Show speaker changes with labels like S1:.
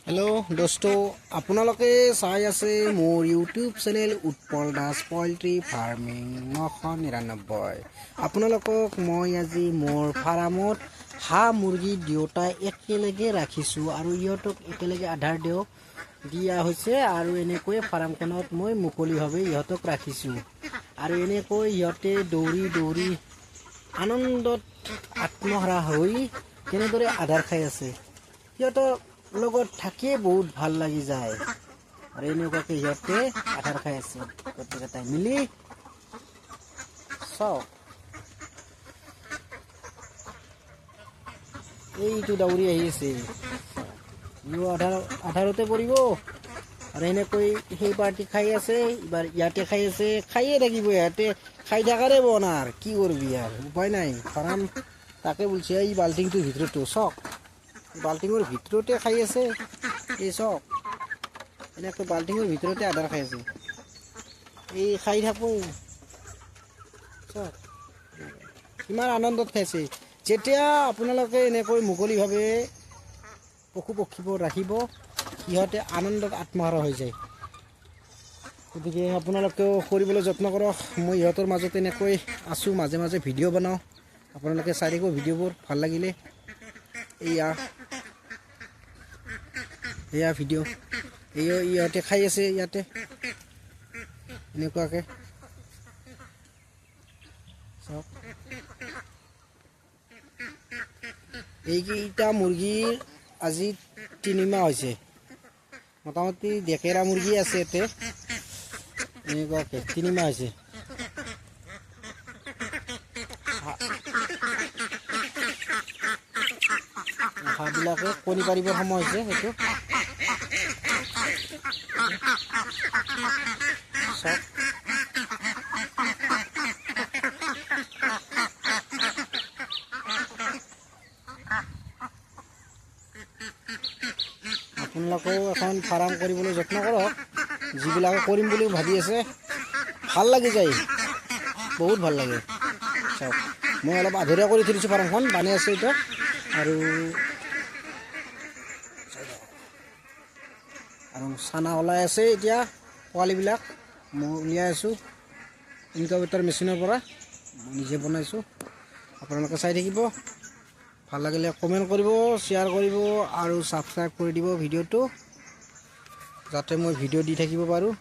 S1: hello दोस्तों আপোনালোকে চাই আছে মোৰ YouTube channel Utpal Das poultry farming 999 আপোনালোকক মই আজি মোৰ ফাৰ্মত হাঁহ মুৰ্গী দুয়োটা একেলগে ৰাখিছো আৰু ইহঁতক একেলগে আধাৰ দিয়া হৈছে আৰু এনেকৈ ফাৰ্মখনত মই মুকলিভাৱে ইহঁতক ৰাখিছো আৰু এনেকৈ ইহঁতে দৌৰি আনন্দত আত্মহাৰা হৈ কেনেদৰে আধাৰ খাই আছে ইহঁতক লগত থাকি বহুত ভাল লাগি যায় আৰু এনেকুৱাকে ইহঁতে আধাৰ খাই আছে গোটেইকেইটাই মিলি চাওক এইটো দৌৰি আহি আছে আধাৰতে পৰিব আৰু এনেকৈ সেই পাৰ্টি খাই আছে এবাৰ ইয়াতে খাই আছে খাইয়ে থাকিব ইয়াতে খাই থাকাৰে বনাৰ কি কৰবি আৰু উপায় নাই ফাৰ্ম তাকে বলছে এই বাল্টিংটোৰ ভিতৰতো চাওক বাল্টিঙৰ ভিতৰতে খাই আছে এই চাওক এনেকৈ বাল্টিঙৰ ভিতৰতে আধাৰ খাই আছে এই খাই থাকোঁ চাওক কিমান আনন্দত খাইছে যেতিয়া আপোনালোকে এনেকৈ মুকলিভাৱে পশু পক্ষীবোৰ ৰাখিব সিহঁতে আনন্দত আত্মহাৰা হৈ যায় গতিকে আপোনালোকেও কৰিবলৈ যত্ন কৰক মই ইহঁতৰ মাজত এনেকৈ আছোঁ মাজে মাজে ভিডিঅ' বনাওঁ আপোনালোকে চাই থাকিব ভিডিঅ'বোৰ ভাল লাগিলে এয়া ভিডিঅ' ইহঁতে খাই আছে ইয়াতে এনেকুৱাকৈ চাওক এইকেইটা মুৰ্গীৰ আজি 3 মাহ হৈছে মোটামুটি ডেকেৰা মুৰ্গী আছে ইয়াতে এনেকুৱাকৈ 3 মাহ হৈছে হাঁহবিলাকে কণী পাৰিবৰ সময় হৈছে সেইটো চাওক আপোনালোকেও এখন ফাৰ্ম কৰিবলৈ যত্ন কৰক যিবিলাকে কৰিম বুলি ভাবি আছে ভাল লাগি যায় বহুত ভাল লাগে চাওক মই অলপ আধৰুৱা কৰি থৈ দিছোঁ ফাৰ্মখন বানি আছে এতিয়া আৰু চানা ওলাই আছে এতিয়া পোৱালিবিলাক মই উলিয়াই আছোঁ ইনকিউবেটৰ মেচিনৰ পৰা মই নিজে বনাইছোঁ আপোনালোকে চাই থাকিব ভাল লাগিলে কমেণ্ট কৰিব শ্বেয়াৰ কৰিব আৰু ছাবস্ক্ৰাইব কৰি দিব ভিডিঅ'টো যাতে মই ভিডিঅ' দি থাকিব পাৰোঁ